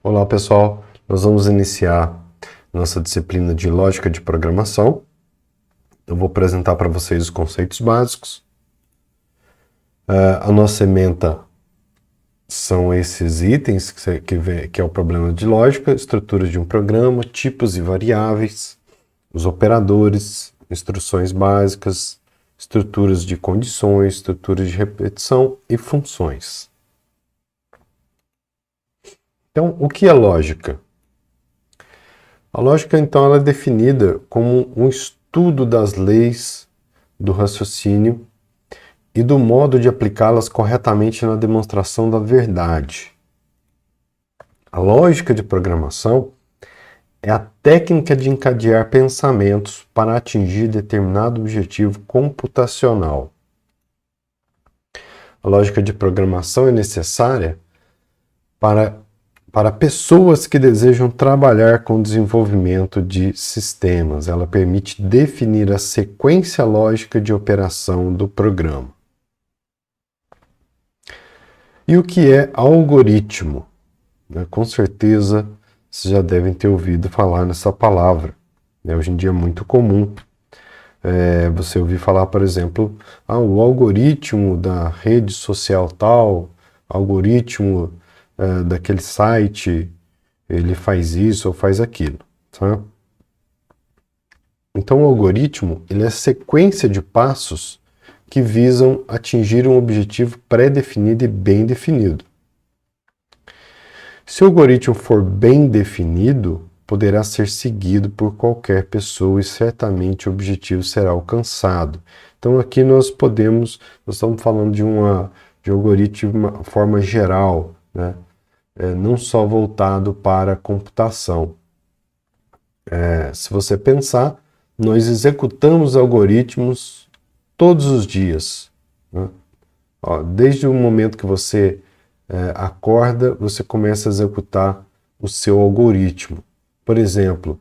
Olá pessoal, nós vamos iniciar nossa disciplina de Lógica de Programação. Eu vou apresentar para vocês os conceitos básicos. A nossa ementa são esses itens que é o problema de lógica, estruturas de um programa, tipos e variáveis, os operadores, instruções básicas, estruturas de condições, estruturas de repetição e funções. Então, o que é lógica? A lógica, então, ela é definida como um estudo das leis do raciocínio e do modo de aplicá-las corretamente na demonstração da verdade. A lógica de programação é a técnica de encadear pensamentos para atingir determinado objetivo computacional. A lógica de programação é necessária para pessoas que desejam trabalhar com o desenvolvimento de sistemas. Ela permite definir a sequência lógica de operação do programa. E o que é algoritmo? Com certeza vocês já devem ter ouvido falar nessa palavra. Hoje em dia é muito comum você ouvir falar, por exemplo, o algoritmo da rede social tal, algoritmo daquele site, ele faz isso ou faz aquilo. Tá? Então o algoritmo ele é a sequência de passos que visam atingir um objetivo pré-definido e bem definido. Se o algoritmo for bem definido, poderá ser seguido por qualquer pessoa e certamente o objetivo será alcançado. Então aqui nós estamos falando de um algoritmo de uma forma geral, né? Não só voltado para a computação. Se você pensar, nós executamos algoritmos todos os dias, né? Desde o momento que você acorda, você começa a executar o seu algoritmo. Por exemplo,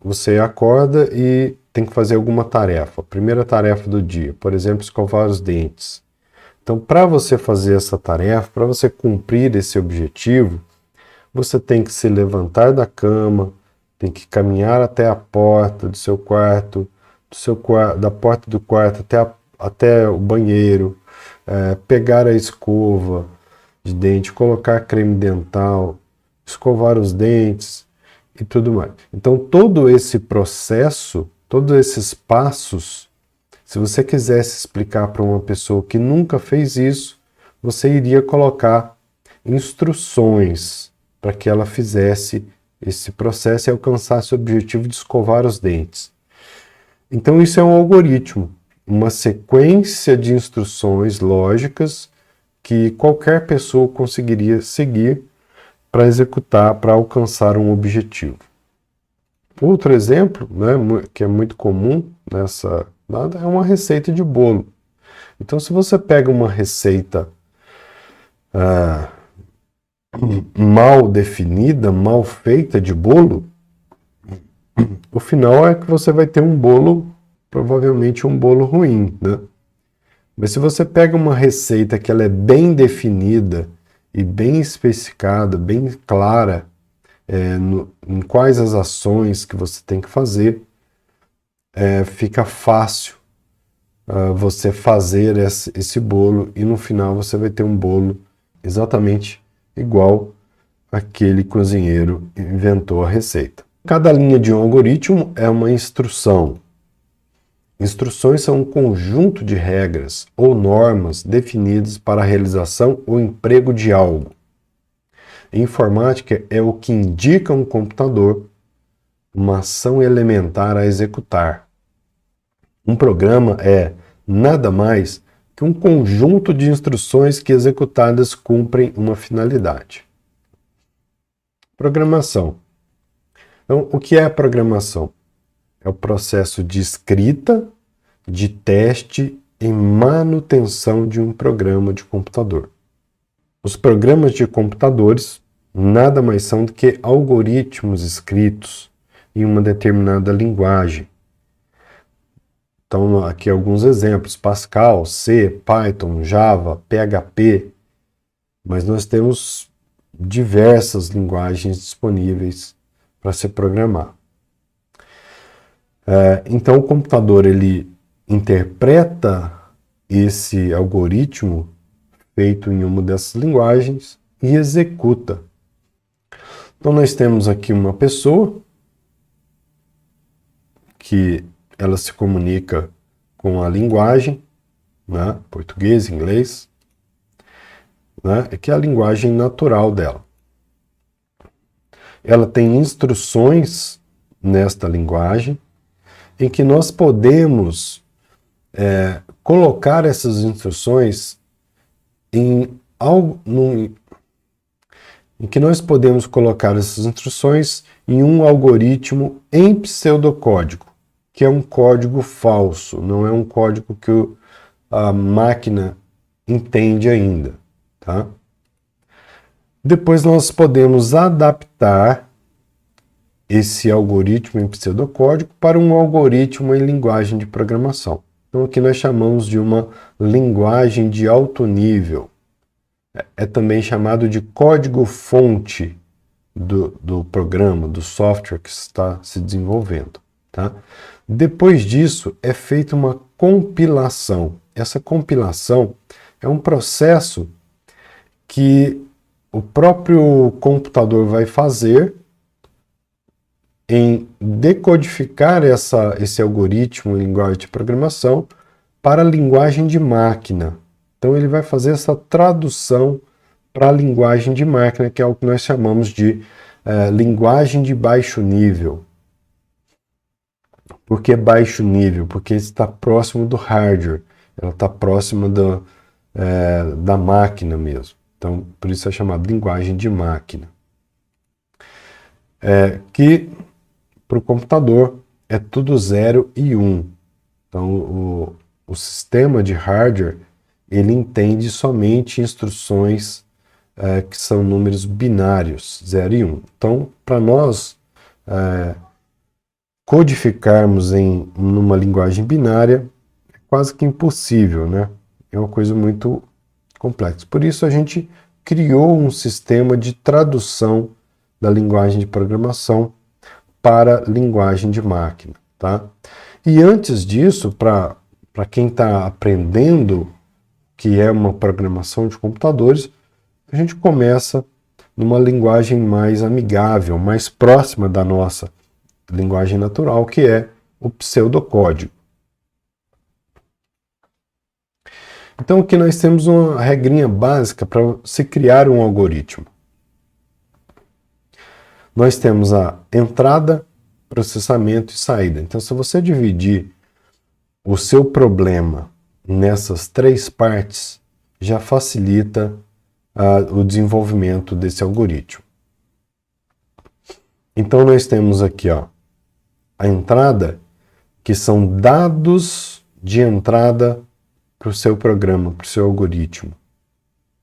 você acorda e tem que fazer alguma tarefa. A primeira tarefa do dia, por exemplo, escovar os dentes. Então, para você fazer essa tarefa, para você cumprir esse objetivo, você tem que se levantar da cama, tem que caminhar até a porta do seu quarto, da porta do quarto até o banheiro, pegar a escova de dente, colocar creme dental, escovar os dentes e tudo mais. Então, todo esse processo, todos esses passos, se você quisesse explicar para uma pessoa que nunca fez isso, você iria colocar instruções para que ela fizesse esse processo e alcançasse o objetivo de escovar os dentes. Então isso é um algoritmo, uma sequência de instruções lógicas que qualquer pessoa conseguiria seguir para executar, para alcançar um objetivo. Outro exemplo, né, que é muito comum nessa dada, é uma receita de bolo. Então, se você pega uma receita mal definida, mal feita de bolo, o final é que você vai ter um bolo, provavelmente um bolo ruim, né? Mas se você pega uma receita que ela é bem definida e bem especificada, bem clara, em quais as ações que você tem que fazer, fica fácil você fazer esse bolo e no final você vai ter um bolo exatamente igual aquele cozinheiro inventou a receita. Cada linha de um algoritmo é uma instrução. Instruções são um conjunto de regras ou normas definidas para a realização ou emprego de algo. Informática é o que indica um computador uma ação elementar a executar. Um programa é nada mais que um conjunto de instruções que executadas cumprem uma finalidade. Programação. Então, o que é a programação? É o processo de escrita, de teste e manutenção de um programa de computador. Os programas de computadores nada mais são do que algoritmos escritos em uma determinada linguagem. Então, aqui alguns exemplos: Pascal, C, Python, Java, PHP. Mas nós temos diversas linguagens disponíveis para se programar. Então o computador ele interpreta esse algoritmo feito em uma dessas linguagens e executa. Então nós temos aqui uma pessoa que ela se comunica com a linguagem, né, português, inglês, né, que é a linguagem natural dela. Ela tem instruções nesta linguagem em que nós podemos colocar essas instruções em que nós podemos colocar essas instruções em um algoritmo em pseudocódigo, que é um código falso, não é um código que a máquina entende ainda, tá? Depois nós podemos adaptar esse algoritmo em pseudocódigo para um algoritmo em linguagem de programação. Então aqui nós chamamos de uma linguagem de alto nível. É também chamado de código-fonte do programa, do software que está se desenvolvendo, tá? Depois disso é feita uma compilação. Essa compilação é um processo que o próprio computador vai fazer em decodificar esse algoritmo em linguagem de programação para a linguagem de máquina. Então ele vai fazer essa tradução para a linguagem de máquina, que é o que nós chamamos de linguagem de baixo nível. Por que baixo nível? Porque está próximo do hardware, ela está próxima da máquina mesmo. Então, por isso é chamado linguagem de máquina. Que para o computador é tudo 0 e 1. Então, o sistema de hardware ele entende somente instruções que são números binários, 0 e 1. Então, para nós codificarmos numa linguagem binária é quase que impossível, né? É uma coisa muito complexa. Por isso a gente criou um sistema de tradução da linguagem de programação para linguagem de máquina, tá? E antes disso, para quem está aprendendo que é uma programação de computadores, a gente começa numa linguagem mais amigável, mais próxima da nossa linguagem natural, que é o pseudocódigo. Então aqui nós temos uma regrinha básica para se criar um algoritmo. Nós temos a entrada, processamento e saída. Então se você dividir o seu problema nessas 3 partes, já facilita o desenvolvimento desse algoritmo. Então nós temos aqui a entrada, que são dados de entrada para o seu programa, para o seu algoritmo.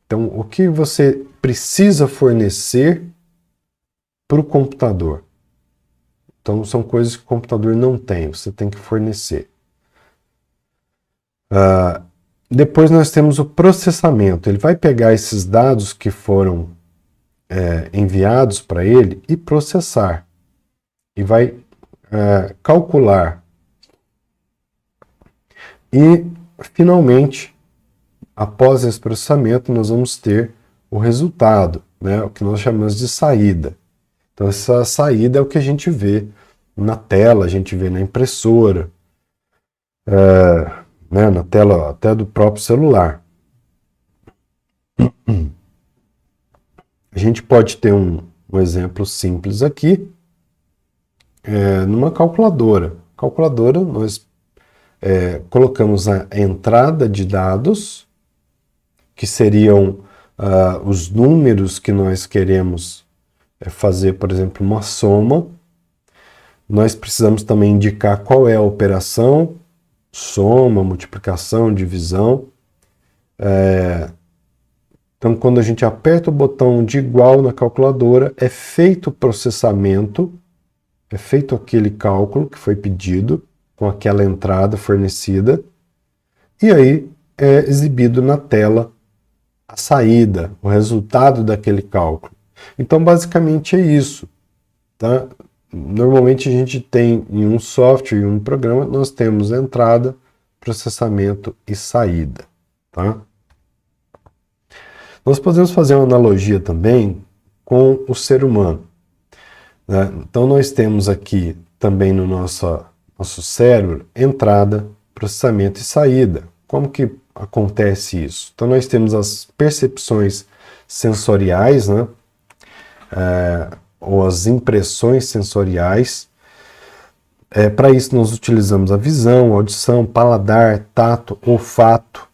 Então o que você precisa fornecer para o computador? Então são coisas que o computador não tem, você tem que fornecer. Depois nós temos o processamento. Ele vai pegar esses dados que foram enviados para ele e processar. E vai calcular. E, finalmente, após esse processamento, nós vamos ter o resultado, né, o que nós chamamos de saída. Então, essa saída é o que a gente vê na tela, a gente vê na impressora, né, na tela até do próprio celular. A gente pode ter um exemplo simples aqui, numa calculadora. Calculadora, nós colocamos a entrada de dados, que seriam os números que nós queremos fazer, por exemplo, uma soma. Nós precisamos também indicar qual é a operação, soma, multiplicação, divisão. Então, quando a gente aperta o botão de igual na calculadora, é feito o processamento, é feito aquele cálculo que foi pedido, com aquela entrada fornecida, e aí é exibido na tela a saída, o resultado daquele cálculo. Então, basicamente é isso, tá? Normalmente a gente tem em um software, em um programa, nós temos entrada, processamento e saída, tá? Nós podemos fazer uma analogia também com o ser humano, né? Então nós temos aqui também no nosso cérebro entrada, processamento e saída. Como que acontece isso? Então nós temos as percepções sensoriais, né? Ou as impressões sensoriais. Para isso nós utilizamos a visão, audição, paladar, tato, olfato,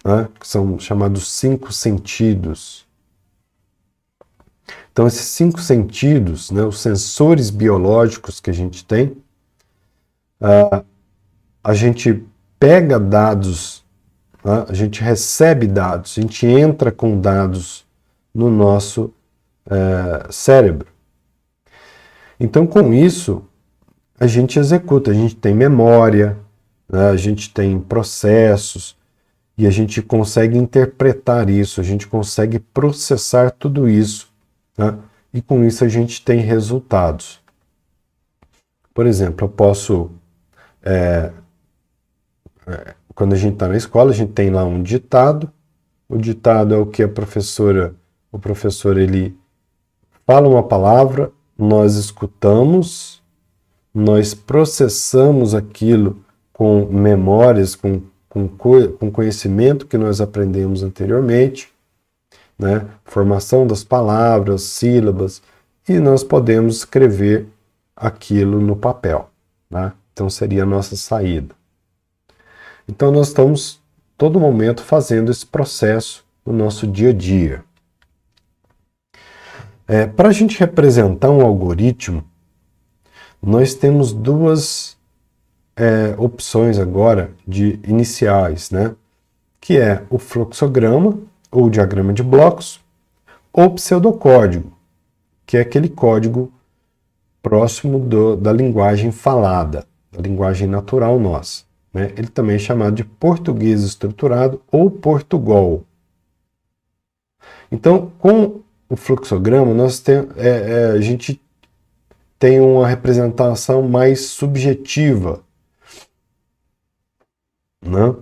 né? Que são chamados 5 sentidos. Então esses 5 sentidos, né, os sensores biológicos que a gente tem, a gente pega dados, né, a gente recebe dados, a gente entra com dados no nosso cérebro. Então, com isso, a gente executa, a gente tem memória, né, a gente tem processos, e a gente consegue interpretar isso, a gente consegue processar tudo isso, né, e com isso a gente tem resultados. Por exemplo, eu posso, quando a gente está na escola, a gente tem lá um ditado. O ditado é o que o professor ele fala uma palavra, nós escutamos, nós processamos aquilo com memórias, com conhecimento que nós aprendemos anteriormente, né? Formação das palavras, sílabas, e nós podemos escrever aquilo no papel, né? Então seria a nossa saída. Então nós estamos todo momento fazendo esse processo no nosso dia a dia. Para a gente representar um algoritmo, nós temos duas opções agora de iniciais, né? Que é o fluxograma, ou diagrama de blocos, ou pseudocódigo, que é aquele código próximo da linguagem falada, da linguagem natural nossa, né? Ele também é chamado de português estruturado ou Portugal. Então, com o fluxograma, a gente tem uma representação mais subjetiva, né?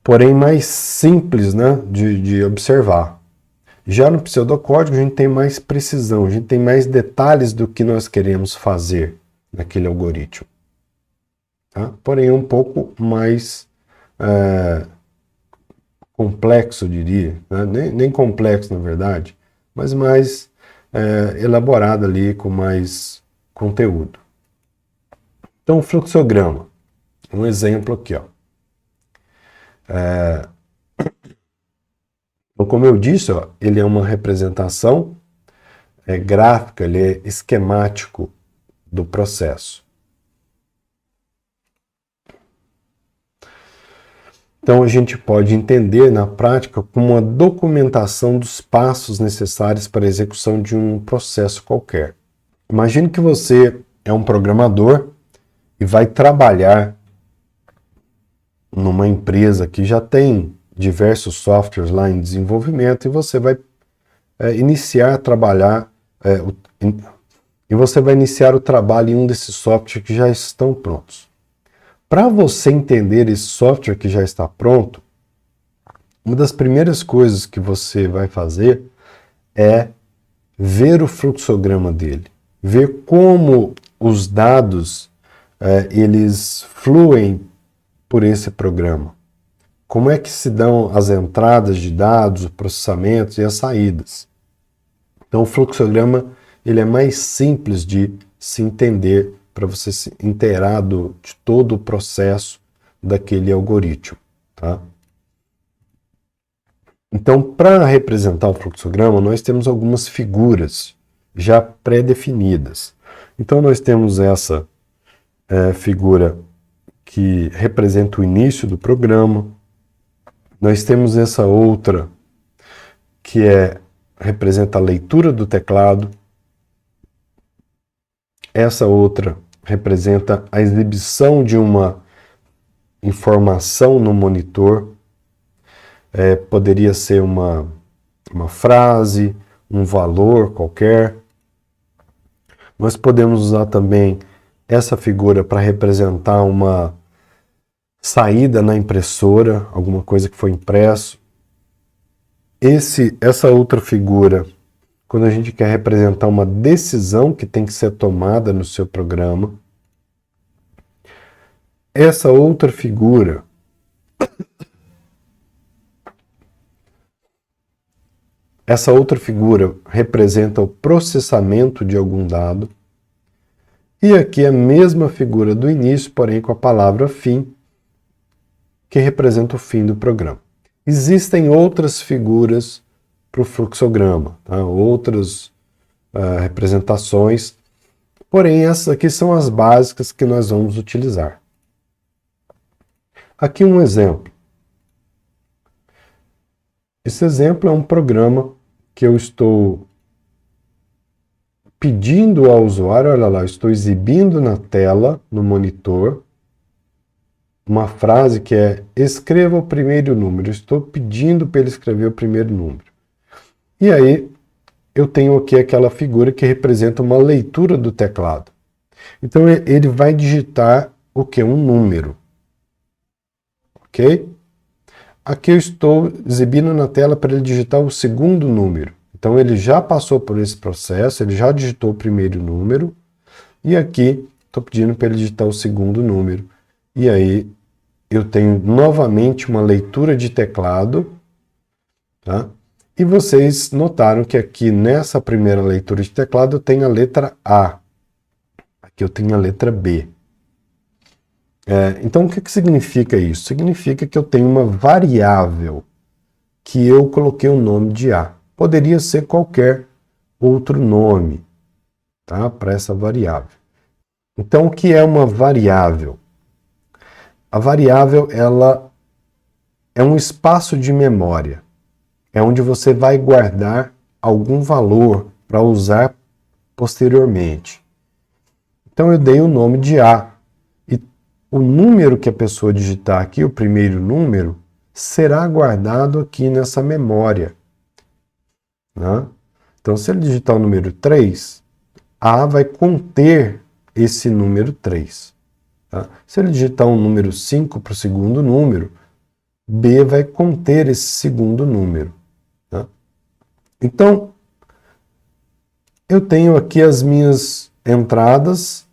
Porém mais simples, né, de observar. Já no pseudocódigo a gente tem mais precisão, a gente tem mais detalhes do que nós queremos fazer naquele algoritmo. Tá? Porém um pouco mais complexo, eu diria, né? Nem complexo na verdade, mas mais elaborado ali, com mais conteúdo. Então o fluxograma, um exemplo aqui, ó. Então, como eu disse, ó, ele é uma representação gráfica, ele é esquemático do processo. Então a gente pode entender na prática como uma documentação dos passos necessários para a execução de um processo qualquer. Imagine que você é um programador e vai trabalhar numa empresa que já tem diversos softwares lá em desenvolvimento, e você vai iniciar a trabalhar e você vai iniciar o trabalho em um desses softwares que já estão prontos. Para você entender esse software que já está pronto, uma das primeiras coisas que você vai fazer é ver o fluxograma dele, ver como os dados eles fluem por esse programa. Como é que se dão as entradas de dados, o processamento e as saídas. Então o fluxograma ele é mais simples de se entender para você se inteirar de todo o processo daquele algoritmo. Tá? Então, para representar o fluxograma, nós temos algumas figuras já pré-definidas. Então nós temos essa figura que representa o início do programa. Nós temos essa outra que representa a leitura do teclado. Essa outra representa a exibição de uma informação no monitor. Poderia ser uma frase, um valor qualquer. Nós podemos usar também essa figura para representar uma saída na impressora, alguma coisa que foi impresso. Essa outra figura, quando a gente quer representar uma decisão que tem que ser tomada no seu programa. Essa outra figura representa o processamento de algum dado. E aqui a mesma figura do início, porém com a palavra fim, que representa o fim do programa. Existem outras figuras para o fluxograma, tá? Outras representações, porém essas aqui são as básicas que nós vamos utilizar. Aqui um exemplo. Esse exemplo é um programa que eu estou pedindo ao usuário, olha lá, eu estou exibindo na tela, no monitor, uma frase que é: escreva o primeiro número. Eu estou pedindo para ele escrever o primeiro número. E aí eu tenho aqui aquela figura que representa uma leitura do teclado. Então ele vai digitar o que? Um número. Ok? Aqui eu estou exibindo na tela para ele digitar o segundo número. Então ele já passou por esse processo, ele já digitou o primeiro número, e aqui estou pedindo para ele digitar o segundo número. E aí eu tenho novamente uma leitura de teclado, tá? E vocês notaram que aqui nessa primeira leitura de teclado eu tenho a letra A. Aqui eu tenho a letra B. Então o que significa isso? Significa que eu tenho uma variável que eu coloquei o nome de A. Poderia ser qualquer outro nome, tá? Para essa variável. Então o que é uma variável? A variável, ela é um espaço de memória. É onde você vai guardar algum valor para usar posteriormente. Então eu dei o nome de A. E o número que a pessoa digitar aqui, o primeiro número, será guardado aqui nessa memória, né? Então se ele digitar o número 3, A vai conter esse número 3. Tá? Se ele digitar um número 5 para o segundo número, B vai conter esse segundo número. Tá? Então, eu tenho aqui as minhas entradas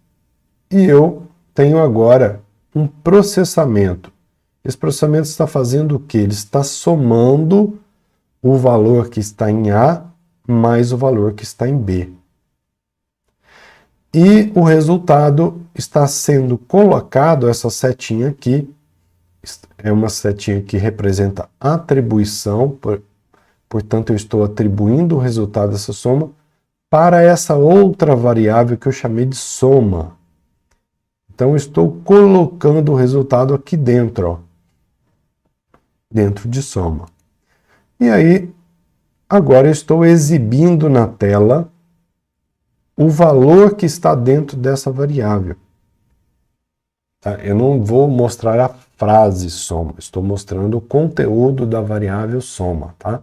e eu tenho agora um processamento. Esse processamento está fazendo o quê? Ele está somando o valor que está em A mais o valor que está em B. E o resultado está sendo colocado, essa setinha aqui, é uma setinha que representa atribuição, portanto eu estou atribuindo o resultado dessa soma para essa outra variável que eu chamei de soma. Então eu estou colocando o resultado aqui dentro, ó, dentro de soma. E aí, agora eu estou exibindo na tela o valor que está dentro dessa variável. Tá? Eu não vou mostrar a frase soma, estou mostrando o conteúdo da variável soma. Tá?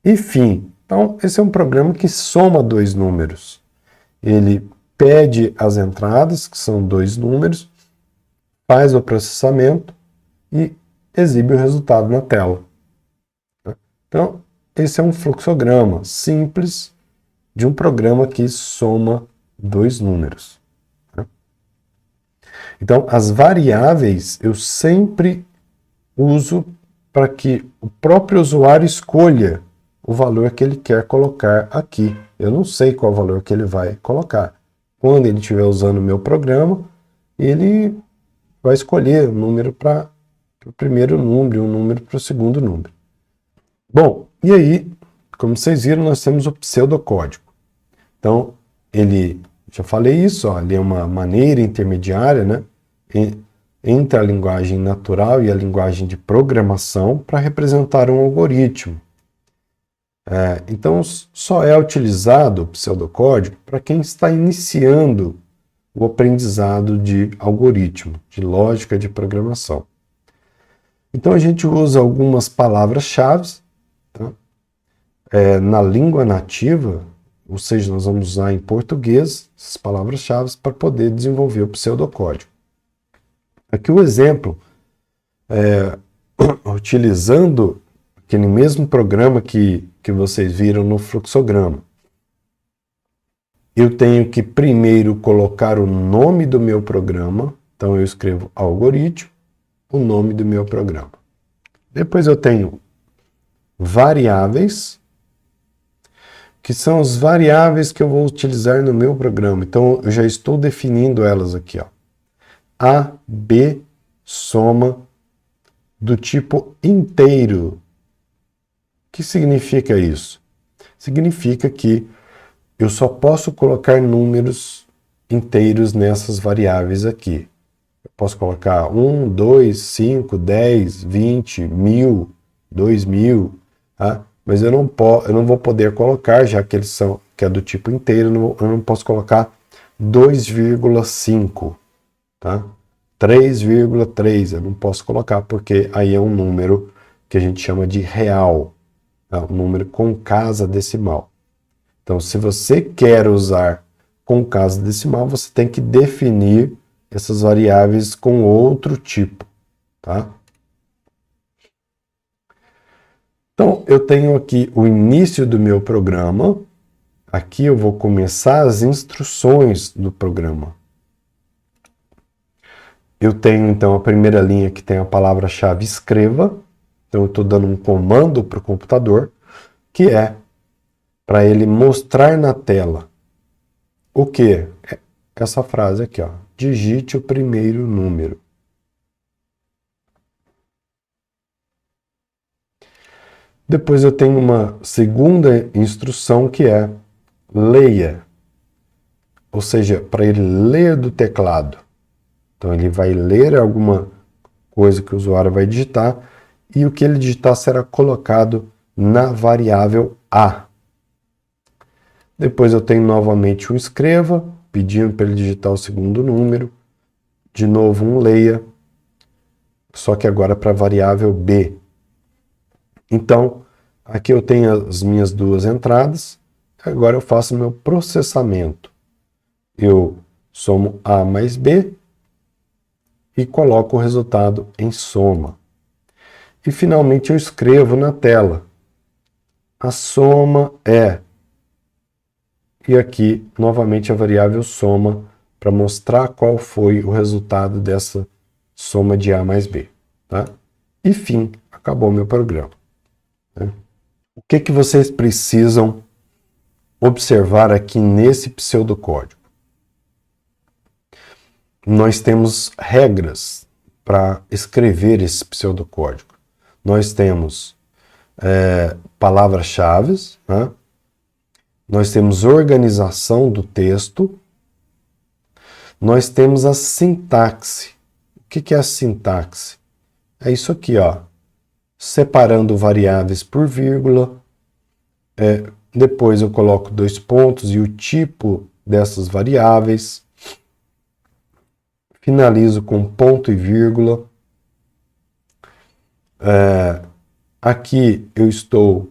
Enfim, então esse é um programa que soma dois números. Ele pede as entradas, que são dois números, faz o processamento e exibe o resultado na tela. Tá? Então, esse é um fluxograma simples de um programa que soma dois números. Né? Então, as variáveis eu sempre uso para que o próprio usuário escolha o valor que ele quer colocar aqui. Eu não sei qual valor que ele vai colocar. Quando ele estiver usando o meu programa, ele vai escolher um número para o primeiro número e um número para o segundo número. Bom, e aí, como vocês viram, nós temos o pseudocódigo. Então, já falei isso, ó, ele é uma maneira intermediária, né, entre a linguagem natural e a linguagem de programação para representar um algoritmo. Então, só é utilizado o pseudocódigo para quem está iniciando o aprendizado de algoritmo, de lógica de programação. Então, a gente usa algumas palavras-chave. Tá? na língua nativa, ou seja, nós vamos usar em português essas palavras-chave para poder desenvolver o pseudocódigo. Aqui o exemplo, utilizando aquele mesmo programa que vocês viram no fluxograma. Eu tenho que primeiro colocar o nome do meu programa, então eu escrevo algoritmo, o nome do meu programa. Depois eu tenho variáveis, que são as variáveis que eu vou utilizar no meu programa. Então, eu já estou definindo elas aqui, ó. A, B, soma, do tipo inteiro. O que significa isso? Significa que eu só posso colocar números inteiros nessas variáveis aqui. Eu posso colocar 1, 2, 5, 10, 20, 1000, 2000, tá? Mas eu não vou poder colocar, já que eles são, que é do tipo inteiro, eu não posso colocar 2,5, tá? 3,3, eu não posso colocar, porque aí é um número que a gente chama de real, tá? Um número com casa decimal. Então, se você quer usar com casa decimal, você tem que definir essas variáveis com outro tipo, tá? Então, eu tenho aqui o início do meu programa. Aqui eu vou começar as instruções do programa. Eu tenho, então, a primeira linha que tem a palavra-chave escreva. Então, eu estou dando um comando para o computador, que é para ele mostrar na tela o quê? Essa frase aqui, ó. Digite o primeiro número. Depois eu tenho uma segunda instrução que é leia. Ou seja, para ele ler do teclado. Então ele vai ler alguma coisa que o usuário vai digitar e o que ele digitar será colocado na variável A. Depois eu tenho novamente um escreva, pedindo para ele digitar o segundo número. De novo um leia, só que agora para a variável B. Então, aqui eu tenho as minhas duas entradas. Agora eu faço meu processamento. Eu somo A mais B e coloco o resultado em soma. E finalmente eu escrevo na tela. A soma é... E aqui, novamente, a variável soma para mostrar qual foi o resultado dessa soma de A mais B. Tá? E fim, acabou o meu programa. Né? O que vocês precisam observar aqui nesse pseudocódigo? Nós temos regras para escrever esse pseudocódigo. Nós temos palavras-chave, né? Nós temos organização do texto, nós temos a sintaxe. O que é a sintaxe? É isso aqui, ó. Separando variáveis por vírgula, depois eu coloco dois pontos e o tipo dessas variáveis, finalizo com ponto e vírgula. Aqui eu estou...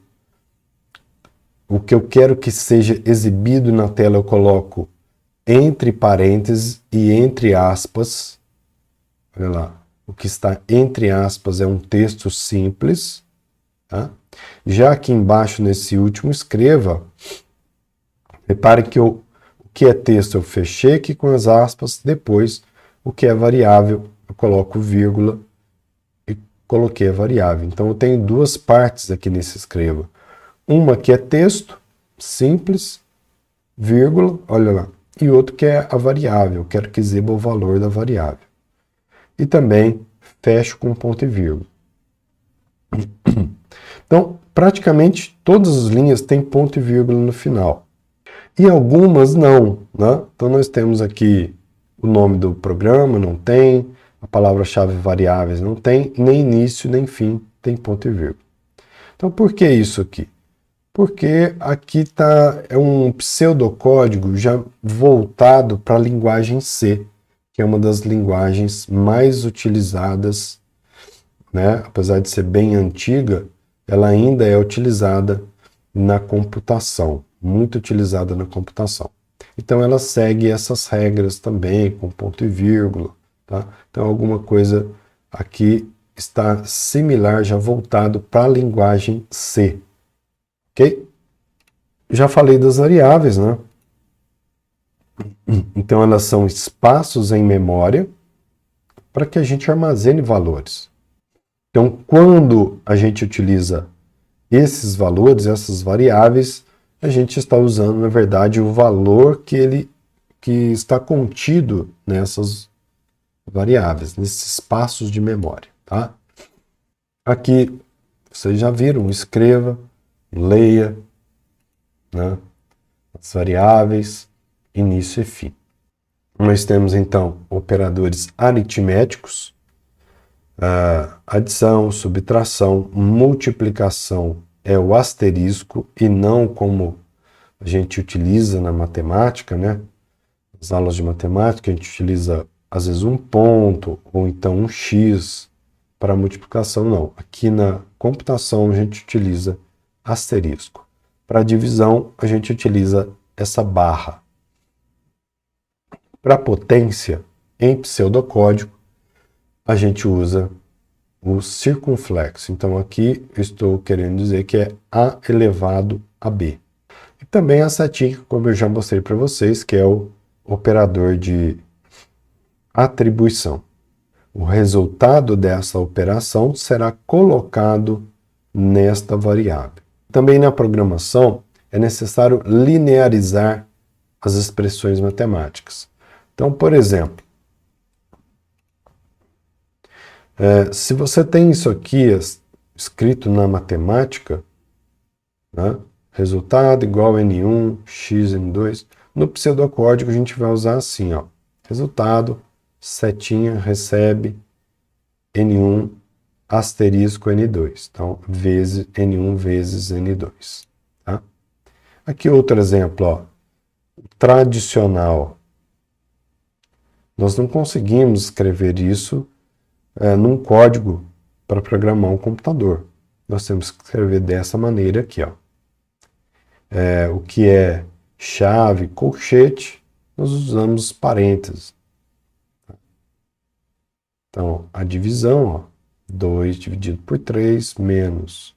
O que eu quero que seja exibido na tela eu coloco entre parênteses e entre aspas. Olha lá, o que está entre aspas é um texto simples. Tá? Já aqui embaixo, nesse último, escreva. Repare que o que é texto eu fechei aqui com as aspas, depois o que é variável eu coloco vírgula e coloquei a variável. Então eu tenho duas partes aqui nesse escreva. Uma que é texto, simples, vírgula, olha lá. E outro que é a variável, quero que exiba o valor da variável. E também fecho com ponto e vírgula. Então, praticamente todas as linhas têm ponto e vírgula no final. E algumas não, né? Então nós temos aqui o nome do programa, não tem, a palavra-chave variáveis não tem, nem início nem fim tem ponto e vírgula. Então por que isso aqui? Porque aqui é um pseudocódigo já voltado para a linguagem C, que é uma das linguagens mais utilizadas, né? Apesar de ser bem antiga, ela ainda é utilizada na computação, muito utilizada na computação. Então ela segue essas regras também, com ponto e vírgula, tá? Então alguma coisa aqui está similar, já voltado para a linguagem C, ok? Já falei das variáveis, né? Então elas são espaços em memória para que a gente armazene valores. Então quando a gente utiliza esses valores, essas variáveis, a gente está usando, na verdade, o valor que está contido nessas variáveis, nesses espaços de memória, tá? Aqui, vocês já viram, escreva, leia, né, as variáveis, início e fim. Nós temos, então, operadores aritméticos, adição, subtração, multiplicação é o asterisco e não como a gente utiliza na matemática, né? Nas aulas de matemática a gente utiliza às vezes um ponto ou então um x para multiplicação, não. Aqui na computação a gente utiliza asterisco. Para divisão a gente utiliza essa barra. Para potência, em pseudocódigo, a gente usa o circunflexo. Então aqui eu estou querendo dizer que é A elevado a B. E também a setinha, como eu já mostrei para vocês, que é o operador de atribuição. O resultado dessa operação será colocado nesta variável. Também na programação é necessário linearizar as expressões matemáticas. Então, por exemplo, se você tem isso aqui escrito na matemática, né, resultado igual a N1, X, N2, no pseudocódigo a gente vai usar assim, ó, resultado, setinha, recebe, N1, asterisco, N2. Então, vezes N1 vezes N2. Tá? Aqui outro exemplo, ó, tradicional. Nós não conseguimos escrever isso num código para programar um computador. Nós temos que escrever dessa maneira aqui, ó. O que é chave, colchete, nós usamos parênteses. Então, a divisão, ó, 2 dividido por 3, menos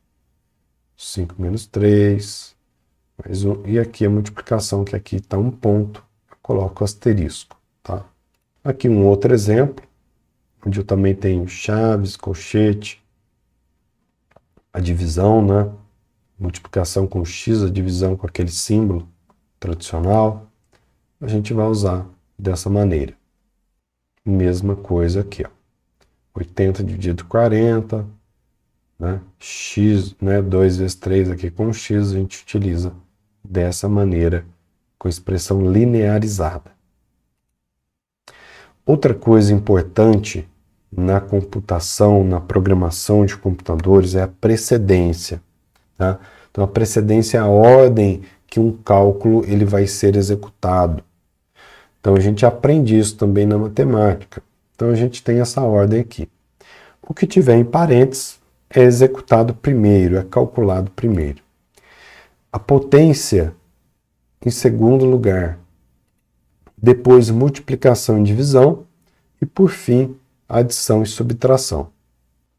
5 menos 3, mais 1, e aqui a multiplicação, que aqui está um ponto, eu coloco asterisco, tá? Aqui um outro exemplo, onde eu também tenho chaves, colchete, a divisão, né? Multiplicação com x, a divisão com aquele símbolo tradicional, a gente vai usar dessa maneira. Mesma coisa aqui, ó. 80 dividido por 40, né? X, né? 2 vezes 3 aqui com x, a gente utiliza dessa maneira, com expressão linearizada. Outra coisa importante na computação, na programação de computadores, é a precedência. Tá? Então, a precedência é a ordem que um cálculo ele vai ser executado. Então, a gente aprende isso também na matemática. Então, a gente tem essa ordem aqui. O que tiver em parênteses é executado primeiro, é calculado primeiro. A potência, em segundo lugar. Depois, multiplicação e divisão. E, por fim, adição e subtração.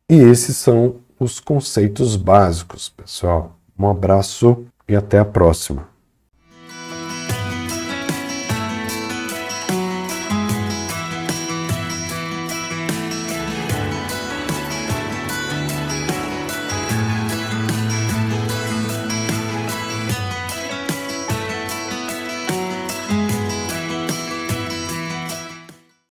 E esses são os conceitos básicos, pessoal. Um abraço e até a próxima.